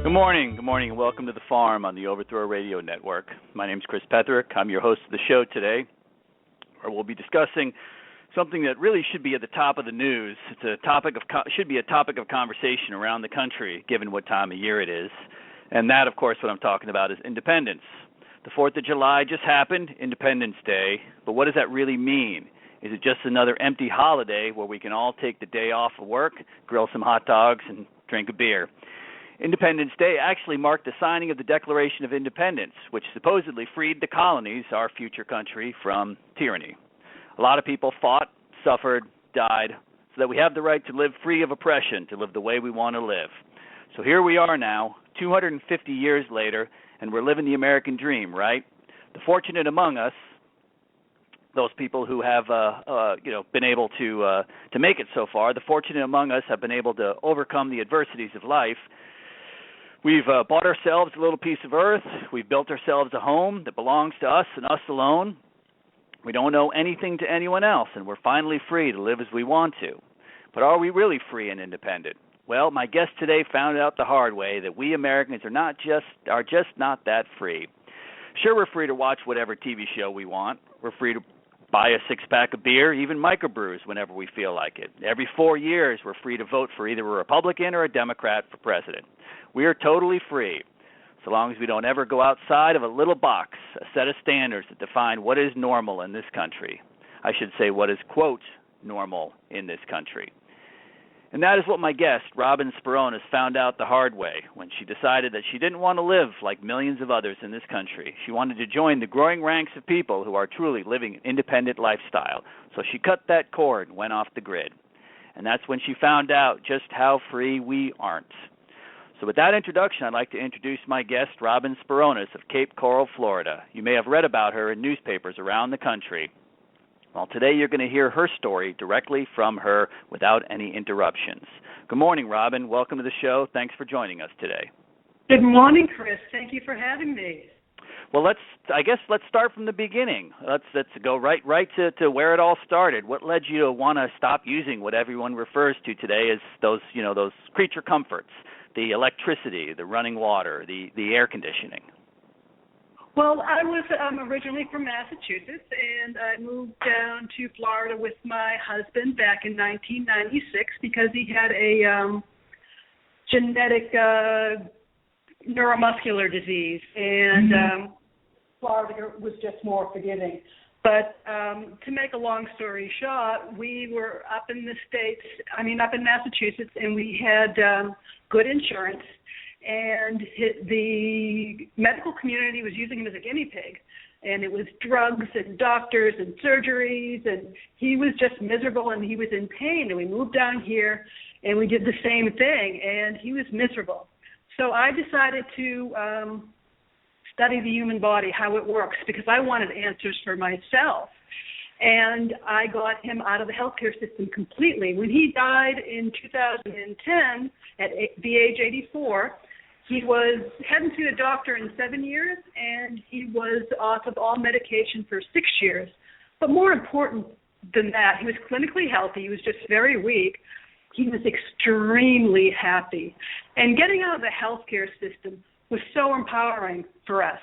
Good morning, and welcome to The Farm on the Overthrow Radio Network. My name is Chris Petherick. I'm your host of the show today, where we'll be discussing something that really should be at the top of the news. Should be a topic of conversation around the country, given what time of year it is. And that, of course, what I'm talking about is independence. The 4th of July just happened, Independence Day, but what does that really mean? Is it just another empty holiday where we can all take the day off of work, grill some hot dogs, and drink a beer? Independence Day actually marked the signing of the Declaration of Independence, which supposedly freed the colonies, our future country, from tyranny. A lot of people fought, suffered, died, so that we have the right to live free of oppression, to live the way we want to live. So here we are now, 250 years later, and we're living the American dream, right? The fortunate among us, those people who have been able to make it so far, the fortunate among us have been able to overcome the adversities of life. We've bought ourselves a little piece of earth. We've built ourselves a home that belongs to us and us alone. We don't owe anything to anyone else, and we're finally free to live as we want to. But are we really free and independent? Well, my guest today found out the hard way that we Americans are just not that free. Sure, we're free to watch whatever TV show we want. We're free to buy a six-pack of beer, even microbrews, whenever we feel like it. Every 4 years, we're free to vote for either a Republican or a Democrat for president. We are totally free, so long as we don't ever go outside of a little box, a set of standards that define what is normal in this country. I should say what is, quote, normal in this country. And that is what my guest, Robin Speronis, found out the hard way when she decided that she didn't want to live like millions of others in this country. She wanted to join the growing ranks of people who are truly living an independent lifestyle. So she cut that cord and went off the grid. And that's when she found out just how free we aren't. So with that introduction, I'd like to introduce my guest, Robin Speronis of Cape Coral, Florida. You may have read about her in newspapers around the country. Well, today you're going to hear her story directly from her without any interruptions. Good morning, Robin. Welcome to the show. Thanks for joining us today. Good morning, Chris. Thank you for having me. Well, let's start from the beginning. Let's go right to where it all started. What led you to want to stop using what everyone refers to today as those creature comforts, the electricity, the running water, the air conditioning? Well, I was originally from Massachusetts, and I moved down to Florida with my husband back in 1996 because he had a genetic neuromuscular disease, and Florida was just more forgiving. But to make a long story short, we were up in Massachusetts, and we had good insurance. And the medical community was using him as a guinea pig. And it was drugs and doctors and surgeries, and he was just miserable and he was in pain. And we moved down here and we did the same thing, and he was miserable. So I decided to study the human body, how it works, because I wanted answers for myself. And I got him out of the healthcare system completely. When he died in 2010 at the age 84, he hadn't seen a doctor in 7 years, and he was off of all medication for 6 years. But more important than that, he was clinically healthy. He was just very weak. He was extremely happy. And getting out of the healthcare system was so empowering for us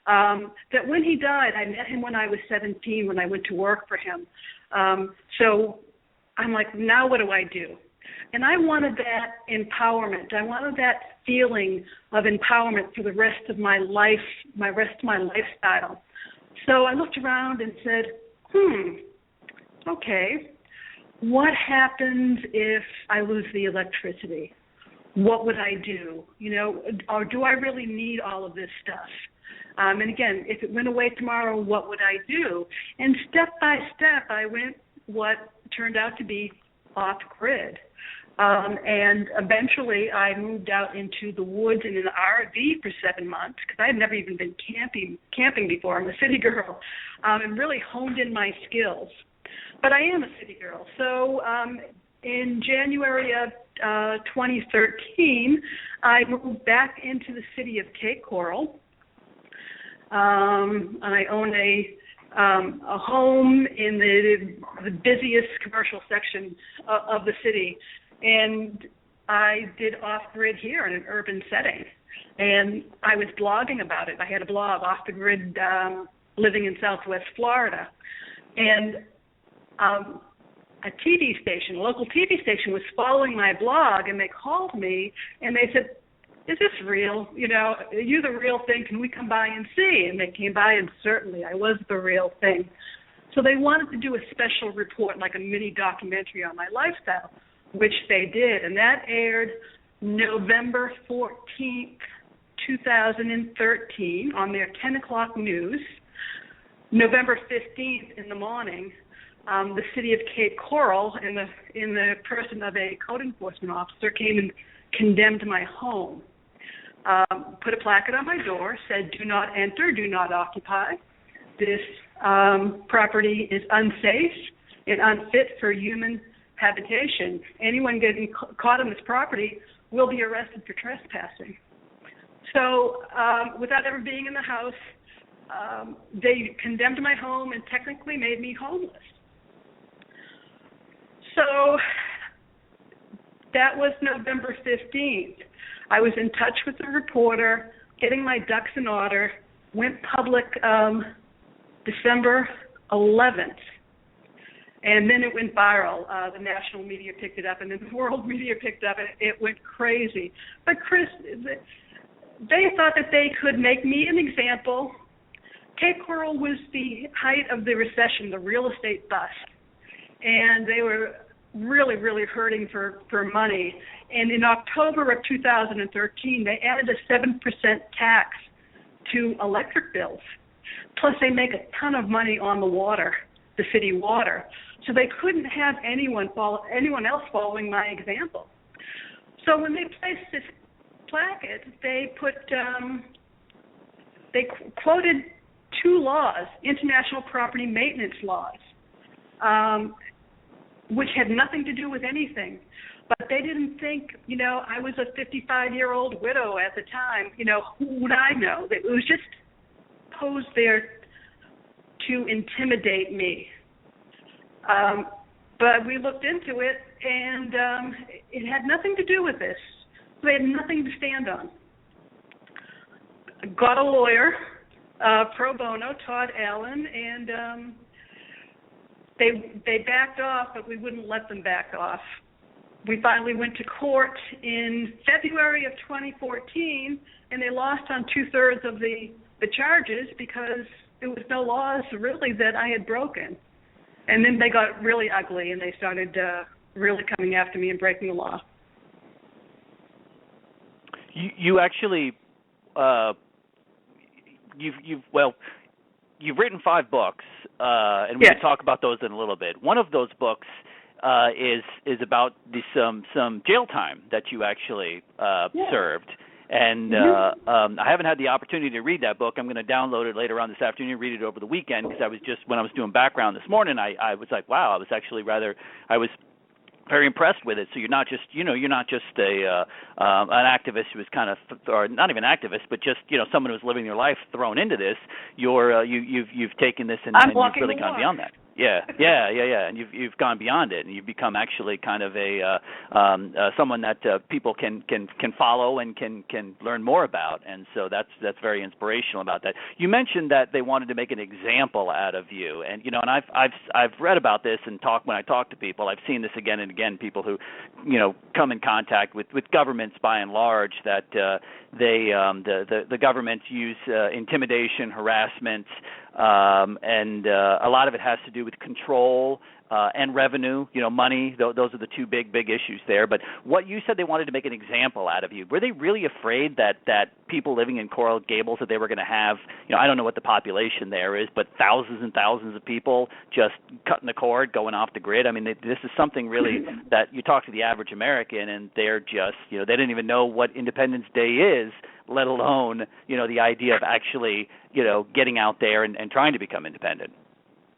that when he died, I met him when I was 17 when I went to work for him. So I'm like, now what do I do? And I wanted that empowerment. I wanted that feeling of empowerment for the rest of my life, my lifestyle. So I looked around and said, okay, what happens if I lose the electricity? What would I do? Or do I really need all of this stuff? And again, if it went away tomorrow, what would I do? And step by step, I went what turned out to be off-grid. And eventually I moved out into the woods in an RV for 7 months because I had never even been camping before. I'm a city girl, and really honed in my skills. But I am a city girl. So in January of 2013, I moved back into the city of Cape Coral. And I own a home in the busiest commercial section of the city. And I did off-grid here in an urban setting, and I was blogging about it. I had a blog, Off the Grid, living in Southwest Florida, and a TV station, a local TV station, was following my blog, and they called me, and they said, "Is this real? You know, are you the real thing? Can we come by and see?" And they came by, and certainly I was the real thing. So they wanted to do a special report, like a mini documentary on my lifestyle, which they did, and that aired November 14th, 2013 on their 10 o'clock news. November 15th in the morning, the city of Cape Coral, in the person of a code enforcement officer, came and condemned my home. Put a placard on my door, said, "Do not enter, do not occupy. This property is unsafe and unfit for human habitation. Anyone getting caught on this property will be arrested for trespassing." So without ever being in the house, they condemned my home and technically made me homeless. So that was November 15th. I was in touch with the reporter, getting my ducks in order, went public December 11th. And then it went viral. The national media picked it up, and then the world media picked up, and it went crazy. But, Chris, they thought that they could make me an example. Cape Coral was the height of the recession, the real estate bust. And they were really, really hurting for money. And in October of 2013, they added a 7% tax to electric bills. Plus, they make a ton of money on the water, the city water. So they couldn't have anyone else following my example. So when they placed this placket, they put they quoted two laws, international property maintenance laws, which had nothing to do with anything. But they didn't think, I was a 55-year-old widow at the time. Who would I know? It was just posed there to intimidate me. But we looked into it, and it had nothing to do with this. So they had nothing to stand on. Got a lawyer, pro bono, Todd Allen, and they backed off, but we wouldn't let them back off. We finally went to court in February of 2014, and they lost on 2/3 of the charges because there was no laws really that I had broken. And then they got really ugly, and they started really coming after me and breaking the law. You actually, you've written 5 books, and we can talk about those in a little bit. One of those books is about some jail time that you actually served. And I haven't had the opportunity to read that book. I'm going to download it later on this afternoon, read it over the weekend, because when I was doing background this morning, I was like, wow, I was very impressed with it. So you're not just an activist who was kind of, or not even an activist, but just someone who's living their life thrown into this. You've taken this and you've really gone beyond that. Yeah, and you've gone beyond it, and you've become actually kind of a someone that people can follow and can learn more about, and so that's very inspirational about that. You mentioned that they wanted to make an example out of you, and and I've read about this and when I talk to people, I've seen this again and again. People who come in contact with governments by and large, that the governments use intimidation, harassment. And a lot of it has to do with control and revenue, money. Those are the two big issues there. But what you said, they wanted to make an example out of you. Were they really afraid that people living in Coral Gables, that they were going to have, I don't know what the population there is, but thousands and thousands of people just cutting the cord, going off the grid? I mean, this is something really that you talk to the average American, and they're just, they didn't even know what Independence Day is, let alone, the idea of actually, getting out there and trying to become independent.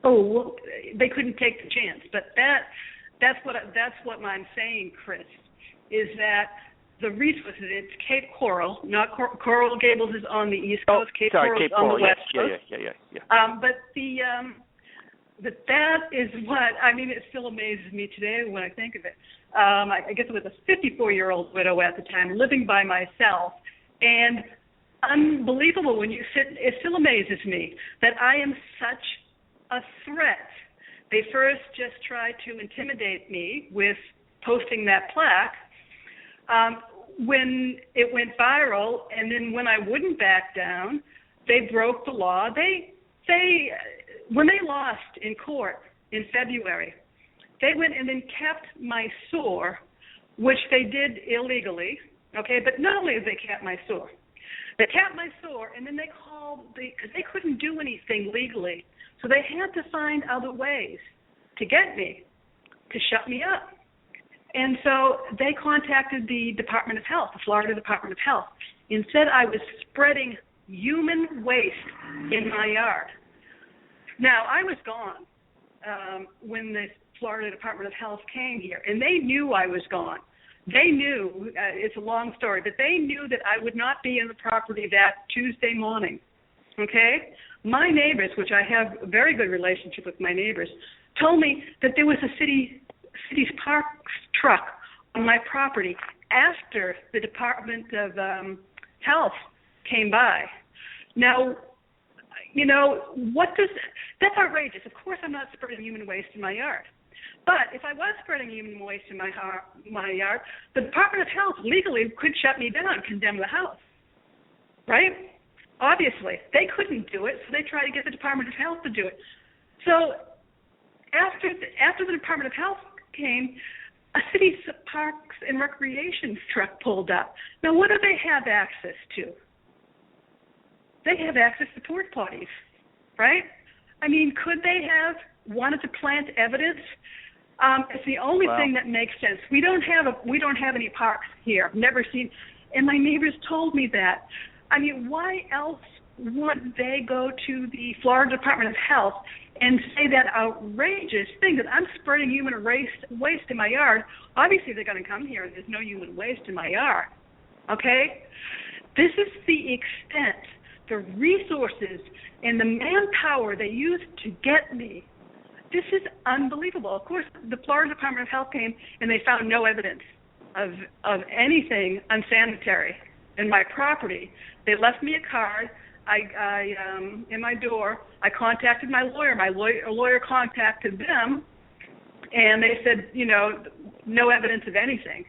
Oh, well, they couldn't take the chance. But that's what I'm saying, Chris, is that the resources, it's Cape Coral, not Coral Gables is on the East Coast. Cape Coral is on the West Coast. Yeah. But that is what, I mean, it still amazes me today when I think of it. I guess I was a 54-year-old widow at the time, living by myself, and unbelievable when you sit, it still amazes me that I am such a threat. They first just tried to intimidate me with posting that plaque. When it went viral, and then when I wouldn't back down, they broke the law. When they lost in court in February, they went and then kept my store, which they did illegally, okay? But not only did they kept my store, and then they called, because they couldn't do anything legally, so they had to find other ways to get me, to shut me up. And so they contacted the Department of Health, the Florida Department of Health, and said I was spreading human waste in my yard. Now, I was gone when the Florida Department of Health came here, and they knew I was gone. They knew, it's a long story, but they knew that I would not be in the property that Tuesday morning, okay? My neighbors, which I have a very good relationship with my neighbors, told me that there was a city's park truck on my property after the Department of Health came by. Now, you know, that's outrageous. Of course I'm not spreading human waste in my yard. But if I was spreading human waste in my yard, the Department of Health legally could shut me down, condemn the house, right? Obviously. They couldn't do it, so they tried to get the Department of Health to do it. So after the Department of Health came, a city parks and recreation truck pulled up. Now, what do they have access to? They have access to porta potties, right? I mean, could they have wanted to plant evidence? It's the only thing that makes sense. We don't have any parks here. Never seen, and my neighbors told me that. I mean, why else would they go to the Florida Department of Health and say that outrageous thing that I'm spreading human waste in my yard? Obviously, they're going to come here and there's no human waste in my yard. Okay? This is the extent, the resources, and the manpower they used to get me. This is unbelievable. Of course, the Florida Department of Health came and they found no evidence of anything unsanitary in my property. They left me a card. In my door. I contacted my lawyer. My lawyer contacted them, and they said, you know, no evidence of anything.